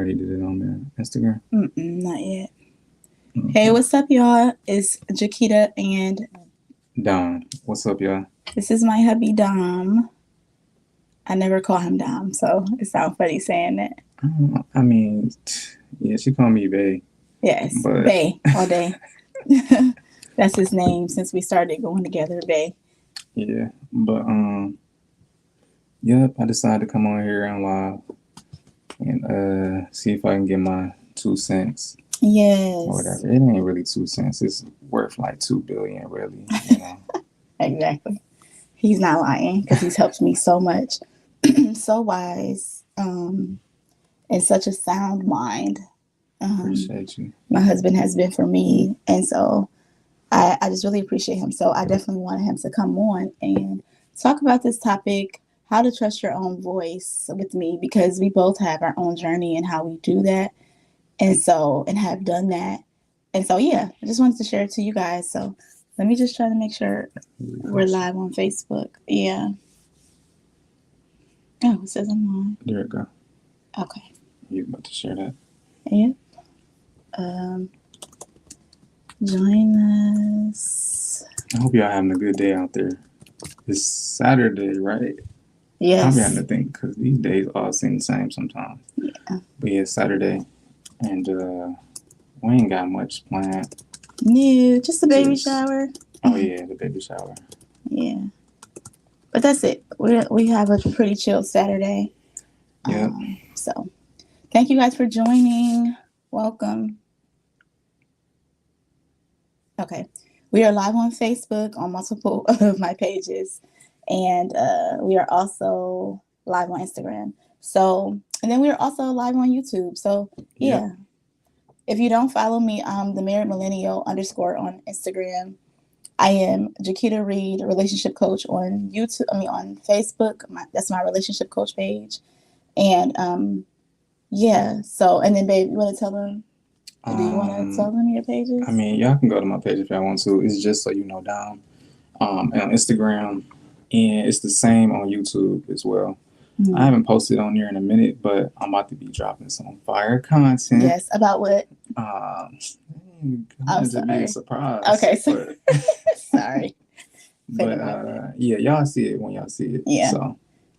already did it on the Instagram. Not yet. Hey, Okay. what's up, y'all? It's Jaquita, and Don, what's up, y'all? this is my hubby, Dom. I never call him Dom, so it sounds funny saying that. I mean, yeah, she called me Bay, Yes, but Bay, all day. That's his name since we started going together, Bay. yeah, but yep, I decided to come on here and live and see if I can get my 2 cents or Yes, whatever. It ain't really 2 cents. It's worth like 2 billion, really. exactly. He's not lying because he's helped me so much. So wise, and such a sound mind. Um, Appreciate you. my husband has been for me. And so I just really appreciate him. So I definitely wanted him to come on and talk about this topic, how to trust your own voice with me, because we both have our own journey and how we do that. And have done that. And so, yeah, I just wanted to share it to you guys. So let me just try to make sure we're First, live on Facebook. Yeah. Oh, it says I'm on. there it go. Okay. You about to share that? Yeah. Um, join us. I hope y'all having a good day out there. It's Saturday, right? I'm having Yes. to think because these days all seem the same sometimes. Yeah. But yeah, it's Saturday, and we ain't got much planned. New. Just a baby Just shower. oh yeah, the baby shower. Yeah. But that's it. We have a pretty chill Saturday. Yep. So thank you guys for joining. Welcome. Okay. We are live on Facebook on multiple of my pages. And we are also live on Instagram. So, and then we are also live on YouTube. So, Yep. yeah. If you don't follow me, I'm the married millennial _ on Instagram. I am Jaquita Reed, relationship coach on YouTube. I mean, on Facebook. That's my relationship coach page. And yeah. So, and then, babe, you want to tell them? Do you want to tell them your I pages? mean, y'all can go to my page if y'all want to. It's just so you know down on Instagram, and it's the same on YouTube as well. I haven't posted on there in a minute, but I'm about to be dropping some fire content. Yes. About what? I I'm wanted to be a sorry. surprise, Okay. So, sorry. Say but it about that. yeah, y'all see it when y'all see it. Yeah. So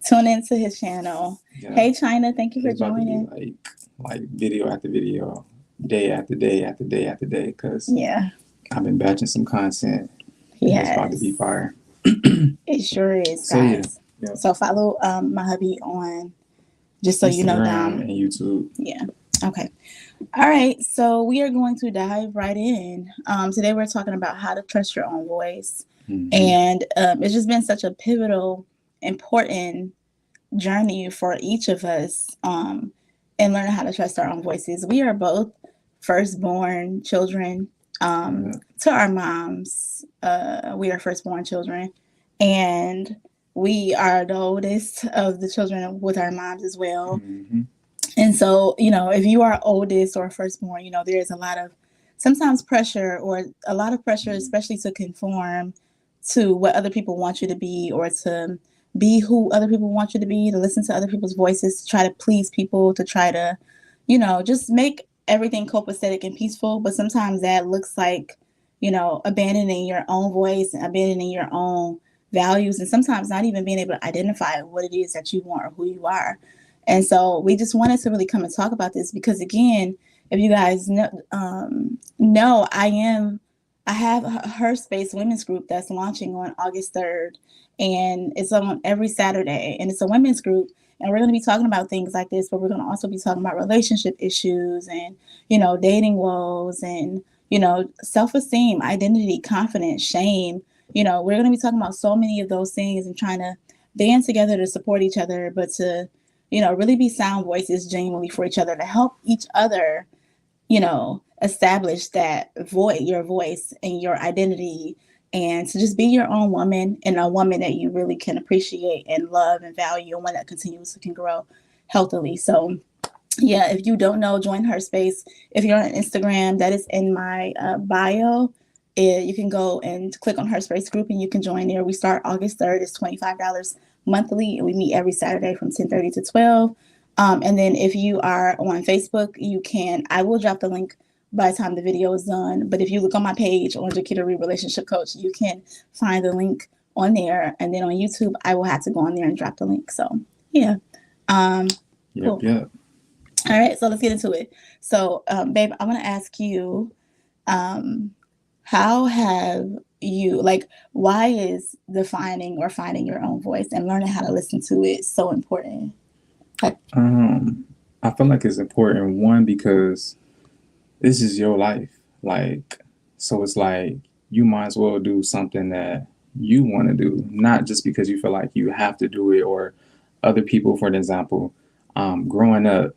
Tune into his channel. yeah, Hey, China. Thank you for it's about to be joining. like video after video, day after day after day after day, because Yeah. I've been batching some content, and it's about to be Yes. fire. It sure is, So yeah, guys. yeah, So follow my hubby on, just so you know, Instagram Dom. and YouTube. Yeah. Okay. All right. So we are going to dive right in. Today we're talking about how to trust your own voice. Mm-hmm. And it's just been such a pivotal, important journey for each of us in learning how to trust our own voices. We are both firstborn children Yeah. to our moms. We are firstborn children, and we are the oldest of the children with our moms as well. Mm-hmm. And so, if you are oldest or firstborn, there's a lot of sometimes pressure or a lot of pressure, especially to conform to what other people want you to be or to be who other people want you to be, to listen to other people's voices, to try to please people, to try to, just make everything copacetic and peaceful. But sometimes that looks like, abandoning your own voice and abandoning your own values, and sometimes not even being able to identify what it is that you want or who you are. And so we just wanted to really come and talk about this because, again, if you guys know, I have Her Space Women's Group that's launching on August 3rd, and it's on every Saturday, and it's a women's group, and we're going to be talking about things like this, but we're going to also be talking about relationship issues and, dating woes and, self-esteem, identity, confidence, shame. We're going to be talking about so many of those things and trying to band together to support each other, but to really be sound voices genuinely for each other to help each other, establish that your voice and your identity, and to just be your own woman and a woman that you really can appreciate and love and value, and one that continuously can grow healthily. So, yeah, if you don't know, join Her Space. If you're on Instagram, that is in my bio. You can go and click on Her Space group and you can join there. We start August 3rd. It's $25 monthly, and we meet every Saturday from 10:30 to 12. And then if you are on Facebook, I will drop the link by the time the video is done. But if you look on my page on Jaquita Reed Relationship Coach, you can find the link on there. And then on YouTube, I will have to go on there and drop the link. So yeah. Cool. Yep. All right. So let's get into it. So, babe, I want to ask you, how have you, like, why is defining or finding your own voice and learning how to listen to it so important? I feel like it's important, one, because this is your life. Like, so it's like you might as well do something that you want to do, not just because you feel like you have to do it or other people, for example. Growing up,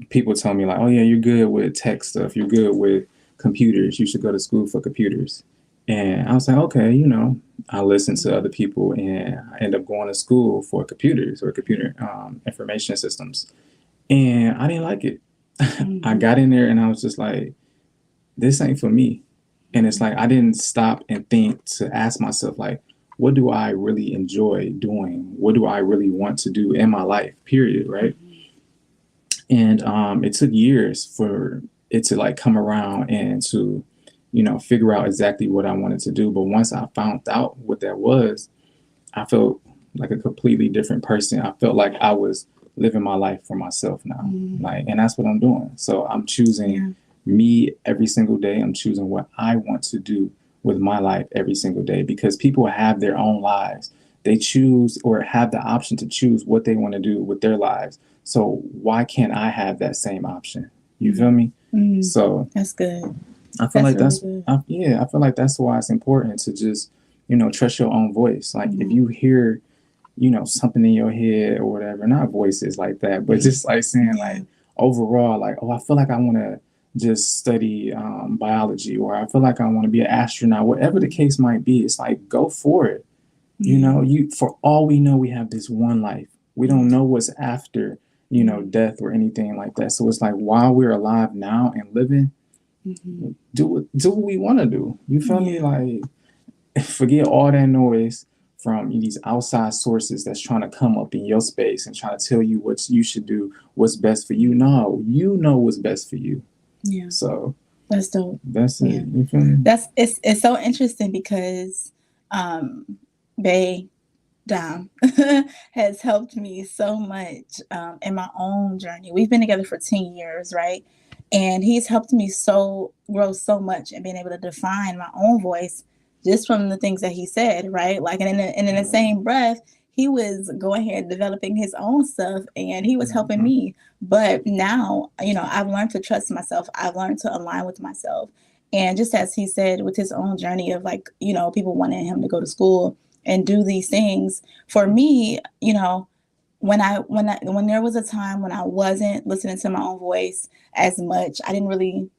people tell me like, "Oh yeah, you're good with tech stuff. You're good with computers. You should go to school for computers." And I was like, okay, I listened to other people, and I end up going to school for computers or computer information systems, and I didn't like it. I got in there and I was just like, this ain't for me. And it's like I didn't stop and think to ask myself like, what do I really enjoy doing? What do I really want to do in my life? Period. Right. And it took years for it to like come around and to, figure out exactly what I wanted to do. But once I found out what that was, I felt like a completely different person. I felt like I was living my life for myself now. Like, and that's what I'm doing. So I'm choosing me every single day. I'm choosing what I want to do with my life every single day, because people have their own lives. They choose or have the option to choose what they want to do with their lives. So why can't I have that same option? You feel me? So that's good. I feel like I feel like that's why it's important to just, trust your own voice. Like if you hear, something in your head or whatever, not voices like that, but just like saying like overall, like, oh, I feel like I want to just study biology, or I feel like I want to be an astronaut, whatever the case might be. It's like, go for it. For all we know, we have this one life. We don't know what's after, death or anything like that. So it's like, while we're alive now and living, do what we want to do. You feel me? Like, forget all that noise from these outside sources that's trying to come up in your space and try to tell you what you should do, what's best for you. No, you know what's best for you. Yeah. So that's dope. That's it. You feel me? It's so interesting because Bay Dom has helped me so much in my own journey. We've been together for 10 years, right? And he's helped me grow so much and being able to define my own voice just from the things that he said, right? Like, and in the same breath, he was going ahead developing his own stuff and he was helping me. But now, I've learned to trust myself. I've learned to align with myself. And just as he said, with his own journey of like, people wanting him to go to school and do these things, for me, when there was a time when I wasn't listening to my own voice as much, I didn't really,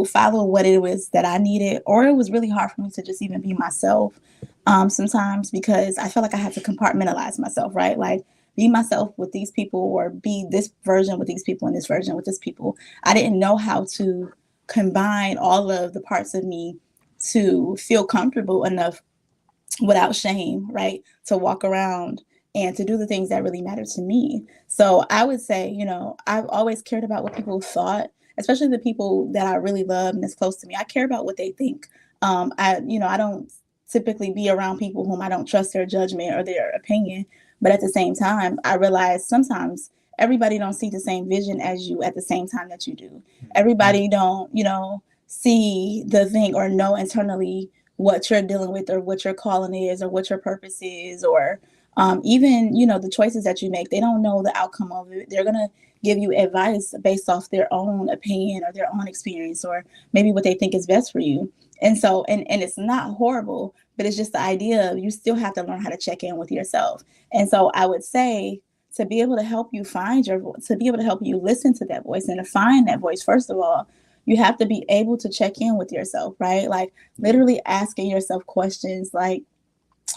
follow what it was that I needed, or it was really hard for me to just even be myself sometimes, because I felt like I had to compartmentalize myself, right? Like, be myself with these people, or be this version with these people and this version with this people. I didn't know how to combine all of the parts of me to feel comfortable enough without shame, right? To walk around and to do the things that really matter to me. So I would say, I've always cared about what people thought, especially the people that I really love and that's close to me. I care about what they think. I don't typically be around people whom I don't trust their judgment or their opinion. But at the same time, I realize sometimes everybody don't see the same vision as you at the same time that you do. Everybody don't, see the thing or know internally what you're dealing with or what your calling is or what your purpose is, or even, the choices that you make. They don't know the outcome of it. They're going to give you advice based off their own opinion or their own experience, or maybe what they think is best for you. And so, and it's not horrible, but it's just the idea of you still have to learn how to check in with yourself. And so I would say, to be able to help you find your voice, to be able to help you listen to that voice and to find that voice, first of all, you have to be able to check in with yourself, right? Like, literally asking yourself questions like,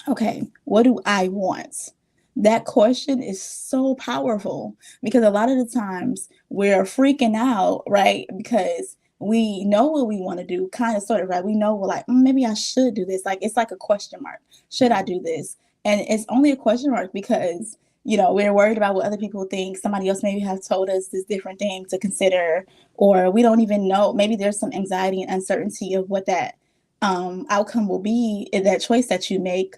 okay, what do I want? That question is so powerful, because a lot of the times we're freaking out, right? Because we know what we want to do, kind of, sort of, right? We know we're like, maybe I should do this. Like, it's like a question mark. Should I do this? And it's only a question mark because we're worried about what other people think. Somebody else maybe has told us this different thing to consider, or we don't even know. Maybe there's some anxiety and uncertainty of what that outcome will be in that choice that you make.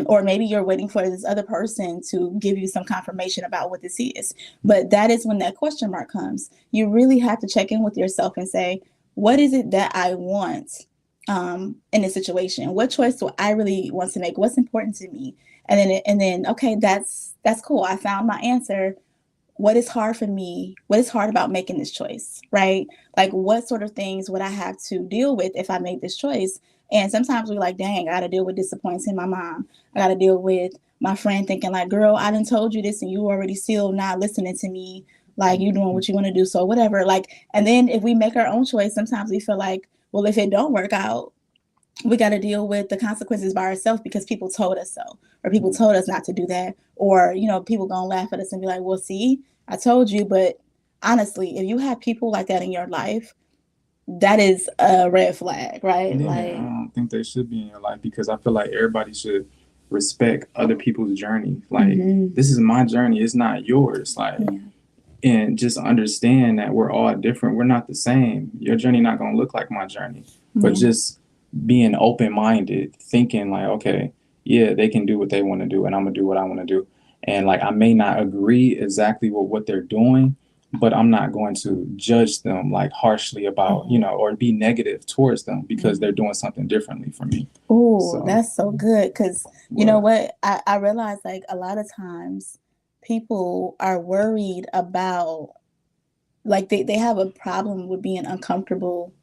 Or maybe you're waiting for this other person to give you some confirmation about what this is. But that is when that question mark comes. You really have to check in with yourself and say, what is it that I want in this situation? What choice do I really want to make? What's important to me? And then, okay, that's cool. I found my answer. What is hard for me? What is hard about making this choice, right? Like, what sort of things would I have to deal with if I made this choice? And sometimes we're like, dang, I got to deal with disappointing my mom. I got to deal with my friend thinking like, girl, I done told you this and you already still not listening to me. Like, you doing what you want to do. So whatever. Like, and then if we make our own choice, sometimes we feel like, well, if it don't work out, we got to deal with the consequences by ourselves because people told us so, or people told us not to do that, or people gonna laugh at us and be like, well, see, I told you. But honestly, if you have people like that in your life, that is a red flag, right? Yeah, Like, I don't think they should be in your life because I feel like everybody should respect other people's journey. Like, this is my journey, it's not yours. Like, and just understand that we're all different. We're not the same. Your journey not gonna look like my journey, but just being open minded, thinking like, okay, yeah, they can do what they want to do, and I'm gonna do what I want to do. And like, I may not agree exactly with what they're doing, but I'm not going to judge them like harshly about, or be negative towards them because they're doing something differently from me. Oh, that's so good. Because you know what? I realize like a lot of times people are worried about, like, they have a problem with being uncomfortable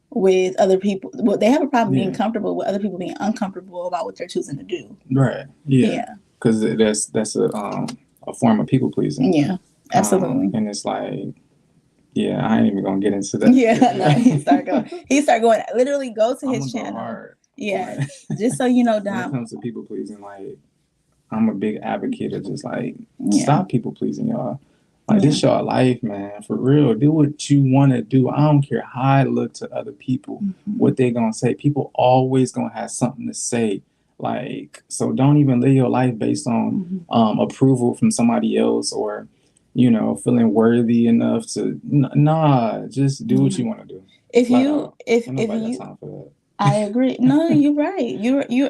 with other people. Well, they have a problem being comfortable with other people being uncomfortable about what they're choosing to do. Right. Yeah. Because that's a form of people pleasing. Yeah. Absolutely. And it's like, yeah, I ain't even gonna get into that. Yeah, no, he started going. Literally, go to his channel. Hard. Yeah, just so you know, Dom. When it comes to people pleasing, like, I'm a big advocate of just like stop people pleasing, y'all. Like, this your life, man. For real, do what you want to do. I don't care how I look to other people, what they gonna say. People always gonna have something to say. Like, so don't even live your life based on approval from somebody else or feeling worthy enough to just do what you want to do. If you time for that. I agree. No, you're right.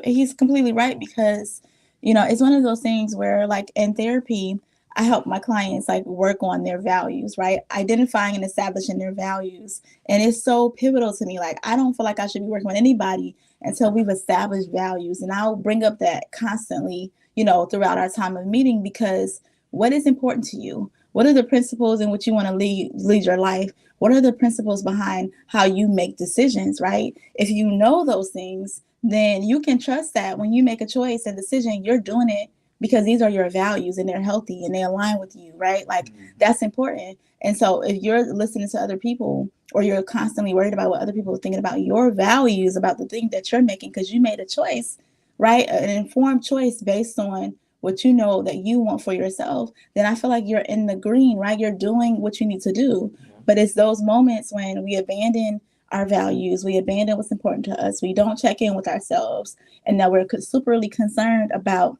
He's completely right because it's one of those things where, like, in therapy, I help my clients like work on their values, right? Identifying and establishing their values. And it's so pivotal to me. Like, I don't feel like I should be working with anybody until we've established values. And I'll bring up that constantly, throughout our time of meeting, because what is important to you? What are the principles in which you want to lead your life? What are the principles behind how you make decisions, right? If you know those things, then you can trust that when you make a choice and decision, you're doing it because these are your values and they're healthy and they align with you, right? Like, that's important. And so if you're listening to other people or you're constantly worried about what other people are thinking about your values, about the thing that you're making because you made a choice, right? An informed choice based on what you know that you want for yourself, then I feel like you're in the green, right? You're doing what you need to do. But it's those moments when we abandon our values, we abandon what's important to us, we don't check in with ourselves, and now we're superly concerned about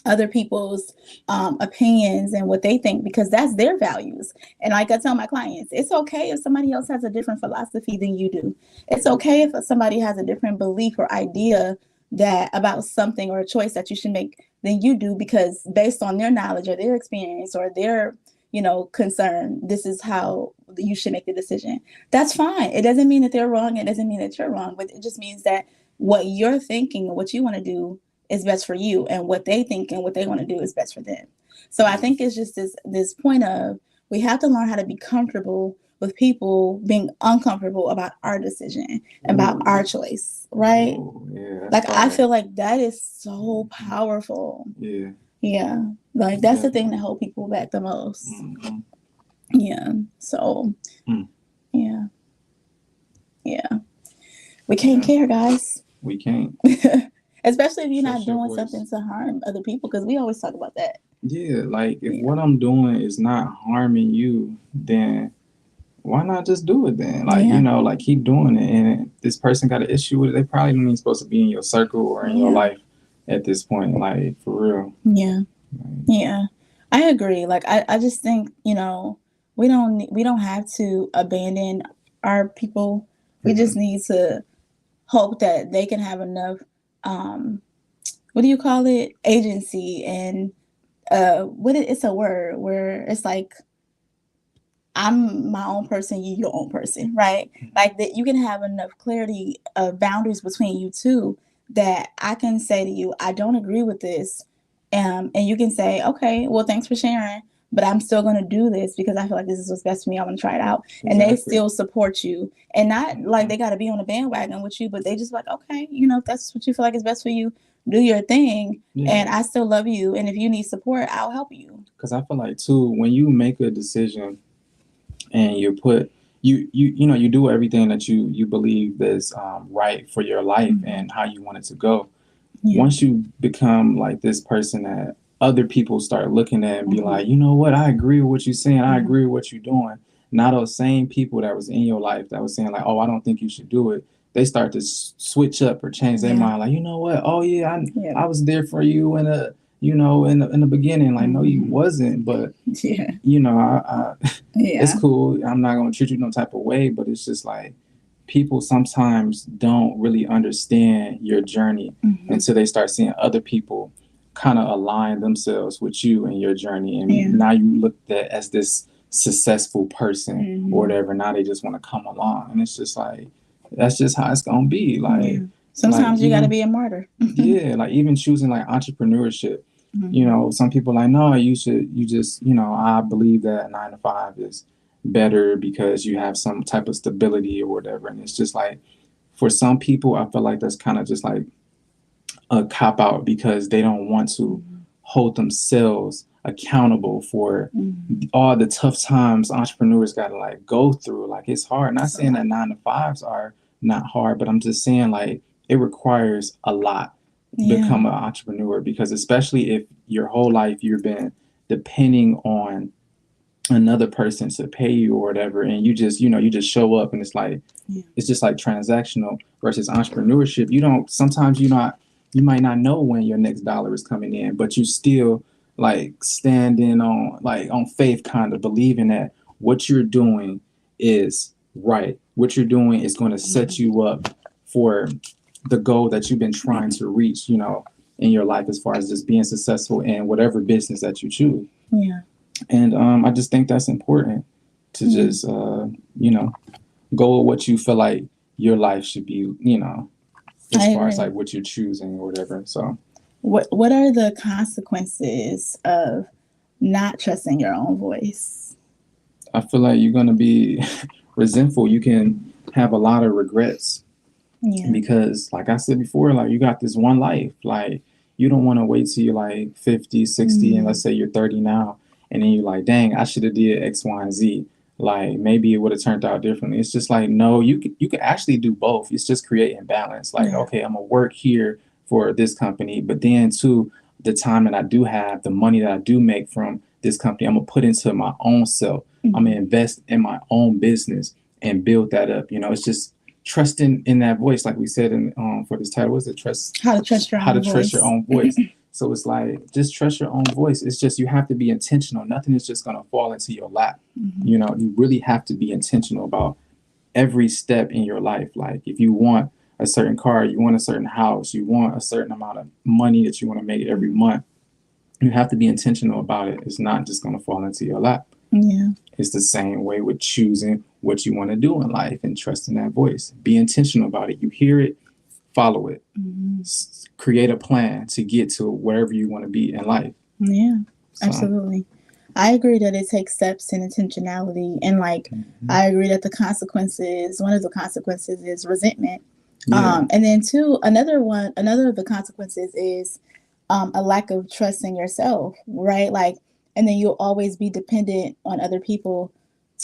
other people's opinions and what they think because that's their values. And like I tell my clients, it's okay if somebody else has a different philosophy than you do. It's okay if somebody has a different belief or idea that about something or a choice that you should make than you do, because based on their knowledge or their experience or their concern, this is how you should make the decision. That's fine. It doesn't mean that they're wrong. It doesn't mean that you're wrong, but it just means that what you're thinking and what you want to do is best for you, and what they think and what they want to do is best for them. So I think it's just this point of we have to learn how to be comfortable with people being uncomfortable about our decision, about our choice, right? Like, I feel like that is so powerful. Yeah. Like, that's the thing that hold people back the most. Yeah. So, yeah. We can't care, guys. We can't. Especially if you're not doing something to harm other people, because we always talk about that. Yeah, like, if what I'm doing is not harming you, then why not just do it then? Like, like, keep doing it. And if this person got an issue with it, they probably don't even supposed to be in your circle or in your life at this point. Like, for real. Yeah. Yeah. I agree. Like I just think, we don't have to abandon our people. We just Mhm. need to hope that they can have enough um what do you call it? Agency and it's a word where it's like I'm my own person, you your own person, right? Like that you can have enough clarity of boundaries between you two that I can say to you, I don't agree with this. And you can say, okay, well, thanks for sharing, but I'm still going to do this because I feel like this is what's best for me. I want to try it out. And they Exactly. still support you. And not like Mhm. they got to be on a bandwagon with you, but they just like, okay, if that's what you feel like is best for you, do your thing. Yeah. And I still love you. And if you need support, I'll help you. Because I feel like too, when you make a decision and you put you do everything that you believe is right for your life Mm-hmm. and how you want it to go. Yeah. Once you become like this person that other people start looking at and be Mm-hmm. like, you know what, I agree with what you're saying, I Mm-hmm. agree with what you're doing. Now those same people that was in your life that was saying like, oh, I don't think you should do it, they start to switch up or change their Yeah. mind. Like, you know what? Oh yeah, Yeah. I was there for you in the in the beginning. Like, no, you Mm-hmm. wasn't. But Yeah. it's Yeah. cool. I'm not gonna treat you no type of way. But it's just like people sometimes don't really understand your journey Mm-hmm. until they start seeing other people kind of align themselves with you and your journey, and Yeah. now you look at as this successful person or Mm-hmm. whatever. Now they just want to come along, and it's just like that's just how it's gonna be. Yeah. Like Sometimes you got to even be a martyr. yeah, like even choosing like entrepreneurship. Mm-hmm. Some people like, no, you just, I believe that 9 to 5 is better because you have some type of stability or whatever. And it's just like, for some people, I feel like that's kind of just like a cop out because they don't want to Mm-hmm. hold themselves accountable for Mm-hmm. all the tough times entrepreneurs got to like go through. Like it's hard. Not It's a saying that lot. 9 to 5s are not hard, but I'm just saying like it requires a lot to Yeah. become an entrepreneur because especially if your whole life you've been depending on another person to pay you or whatever and you just show up and Yeah. it's just like transactional versus entrepreneurship. You don't sometimes you might not know when your next dollar is coming in, but you still like standing on like on faith, kind of believing that what you're doing is right. What you're doing is going to set Mm-hmm. you up for the goal that you've been trying to reach, in your life as far as just being successful in whatever business that you choose. Yeah. And I just think that's important to Yeah. just you know go with what you feel like your life should be, as I far as like agree. what you're choosing or whatever. So What are the consequences of not trusting your own voice? I feel like you're gonna be resentful. You can have a lot of regrets Yeah. because like I said before, like you got this one life. Like you don't want to wait till you're like 50, 60, and Mm-hmm. let's say you're 30 now, and then you're like, dang, I should have did X, Y, and Z. Like maybe it would have turned out differently. It's just like no, you can actually do both. It's just creating balance. Like Yeah. okay, I'm gonna work here for this company, but then too the time that I do have, the money that I do make from this company, I'm gonna put into my own self. I'm gonna Mm-hmm. invest in my own business and build that up. It's just trusting in that voice, like we said in for this title, was it trust How to trust your how to own trust your voice. own voice. So it's like just trust your own voice. It's just you have to be intentional. Nothing is just gonna fall into your lap. Mm-hmm. You really have to be intentional about every step in your life. Like if you want a certain car, you want a certain house, you want a certain amount of money that you want to make every month, you have to be intentional about it. It's not just gonna fall into your lap. Yeah. It's the same way with choosing what you want to do in life and trusting that voice. Be intentional about it. You hear it, follow it. Mm-hmm. Create a plan to get to wherever you want to be in life. Yeah. So, Absolutely. I agree that it takes steps and intentionality, and like mhm. I agree that one of the consequences is resentment. Yeah, And then two, another of the consequences is a lack of trust in yourself, right? Like, and then you'll always be dependent on other people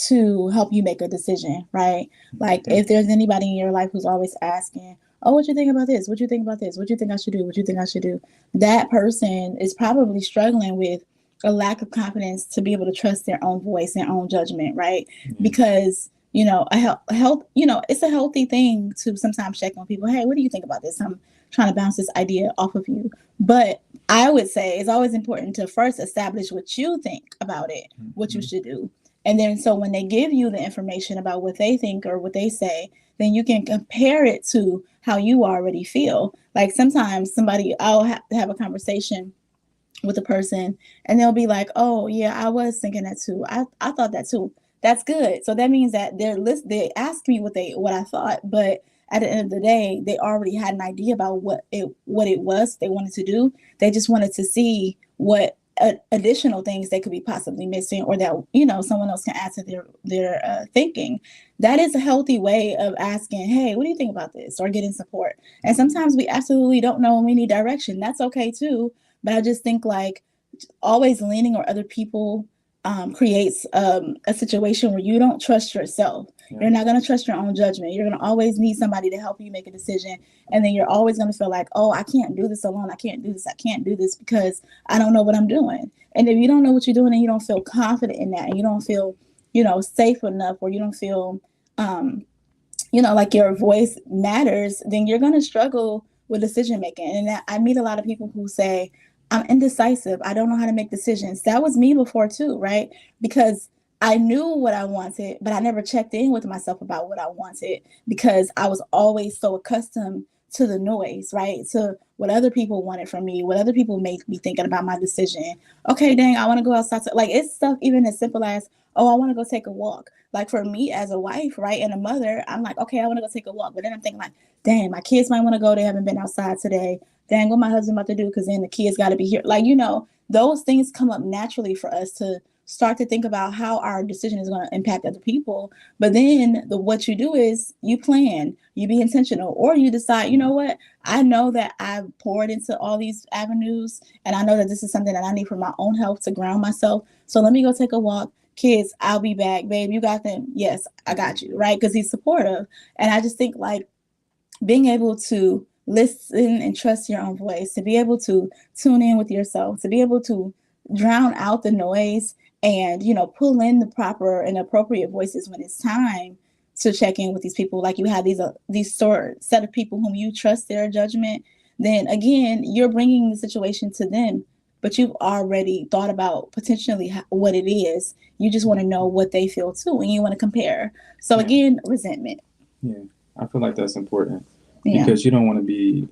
to help you make a decision, right? Like, yeah, if there's anybody in your life who's always asking, "Oh, what you think about this? What you think about this? What you think I should do? What you think I should do?" That person is probably struggling with a lack of confidence to be able to trust their own voice, their own judgment, right? yeah, Because it's a healthy thing to sometimes check on people. Hey, what do you think about this? I'm trying to bounce this idea off of you. But I would say it's always important to first establish what you think about it, what you Mm-hmm. should do. And then so when they give you the information about what they think or what they say, then you can compare it to how you already feel. Like sometimes I'll have a conversation with a person and they'll be like, oh yeah, I was thinking that too. I thought that too. That's good. So that means that they asked me what I thought, but at the end of the day they already had an idea about what it was they wanted to do. They just wanted to see what additional things they could be possibly missing, or that someone else can add to their thinking. That is a healthy way of asking, hey, what do you think about this, or getting support. And sometimes we absolutely don't know and we need direction. That's okay too. But I just think like always leaning on other people creates a situation where you don't trust yourself. Yeah. You're not going to trust your own judgment. You're going to always need somebody to help you make a decision. And then you're always going to feel like, oh, I can't do this alone. I can't do this. I can't do this because I don't know what I'm doing. And if you don't know what you're doing and you don't feel confident in that, and you don't feel, safe enough, or you don't feel, like your voice matters, then you're going to struggle with decision making. And I meet a lot of people who say, I'm indecisive. I don't know how to make decisions. That was me before too, right? Because I knew what I wanted, but I never checked in with myself about what I wanted because I was always so accustomed to the noise, right? To what other people wanted from me, what other people made me thinking about my decision. Okay, dang, I want to go outside. Like it's stuff even as simple as, oh, I want to go take a walk. Like for me as a wife, right, and a mother, I'm like, okay, I want to go take a walk. But then I'm thinking like, dang, my kids might want to go. They haven't been outside today. Dang, what my husband about to do? Because then the kids got to be here. Like, those things come up naturally for us to start to think about how our decision is going to impact other people. But then what you do is you plan, you be intentional, or you decide, you know what? I know that I've poured into all these avenues, and I know that this is something that I need for my own health to ground myself. So let me go take a walk. Kids, I'll be back. Babe, you got them? Yes, I got you. Right? Because he's supportive. And I just think like being able to listen and trust your own voice, to be able to tune in with yourself, to be able to drown out the noise and, pull in the proper and appropriate voices when it's time to check in with these people. Like you have these set of people whom you trust their judgment, then again, you're bringing the situation to them, but you've already thought about potentially what it is. You just want to know what they feel too, and you want to compare. So Yeah. again, resentment. Yeah. I feel like that's important Yeah. because you don't want to be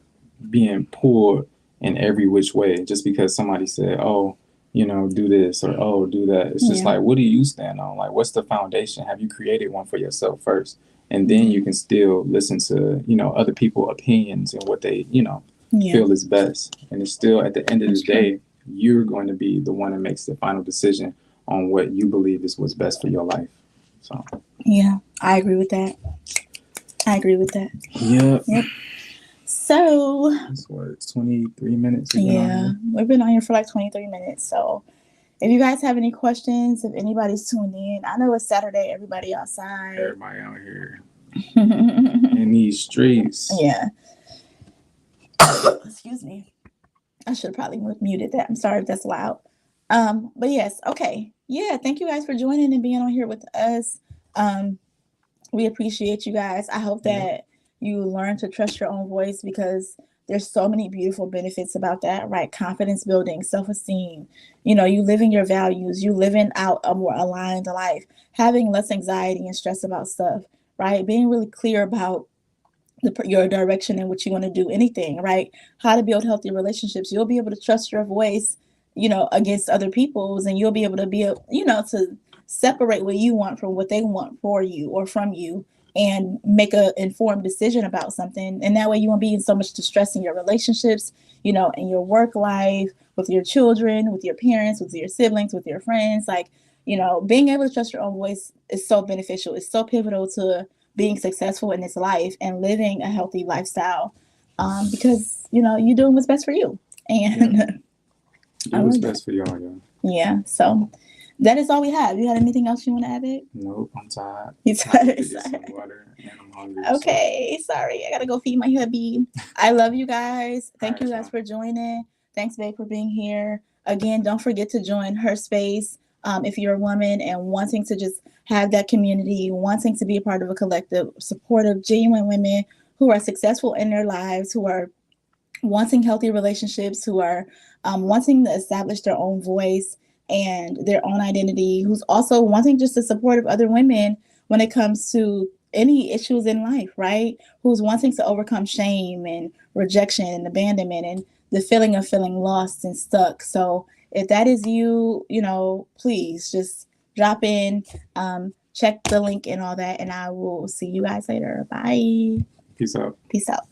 being pulled in every which way just because somebody said, oh, do this or oh, do that. It's just Yeah. like, what do you stand on? Like, what's the foundation? Have you created one for yourself first? And then you can still listen to, other people's opinions and what they, Yeah. feel is best. And it's still at the end of That's the true. day, you're going to be the one that makes the final decision on what you believe is what's best for your life. So, Yeah, I agree with that. I agree with that. yep. Yep. So, That's what, 23 minutes we've been on yeah, here? we've been on here for like 23 minutes. So, if you guys have any questions, if anybody's tuned in, I know it's Saturday, everybody outside. Everybody out here in these streets. Yeah. Excuse me. I should have probably muted that. I'm sorry if that's loud. But yes, okay. Yeah, thank you guys for joining and being on here with us. We appreciate you guys. I hope that you learn to trust your own voice because there's so many beautiful benefits about that, right? Confidence building, self-esteem. You living your values, you living out a more aligned life, having less anxiety and stress about stuff, right? Being really clear about your direction and what you want to do, anything, right? How to build healthy relationships. You'll be able to trust your voice, against other people's, and you'll be able to to separate what you want from what they want for you or from you, and make a informed decision about something. And that way you won't be in so much distress in your relationships, in your work life, with your children, with your parents, with your siblings, with your friends. Like, being able to trust your own voice is so beneficial. It's so pivotal to being successful in this life and living a healthy lifestyle, because you're doing what's best for you. And Do what's best for y'all. yeah, so that is all we have. You had anything else you want to add, babe? Nope, I'm tired. You tired? Get some water and I'm hungry. Okay, sorry. I gotta go feed my hubby. I love you guys. Thank you guys for joining. Thanks, babe, for being here. Again, don't forget to join her space. If you're a woman and wanting to just have that community, wanting to be a part of a collective, supportive, genuine women who are successful in their lives, who are wanting healthy relationships, who are wanting to establish their own voice and their own identity, who's also wanting just the support of other women when it comes to any issues in life, right? Who's wanting to overcome shame and rejection and abandonment and the feeling of feeling lost and stuck. So if that is you, please just drop in, check the link and all that, and I will see you guys later. Bye. Peace out. Peace out.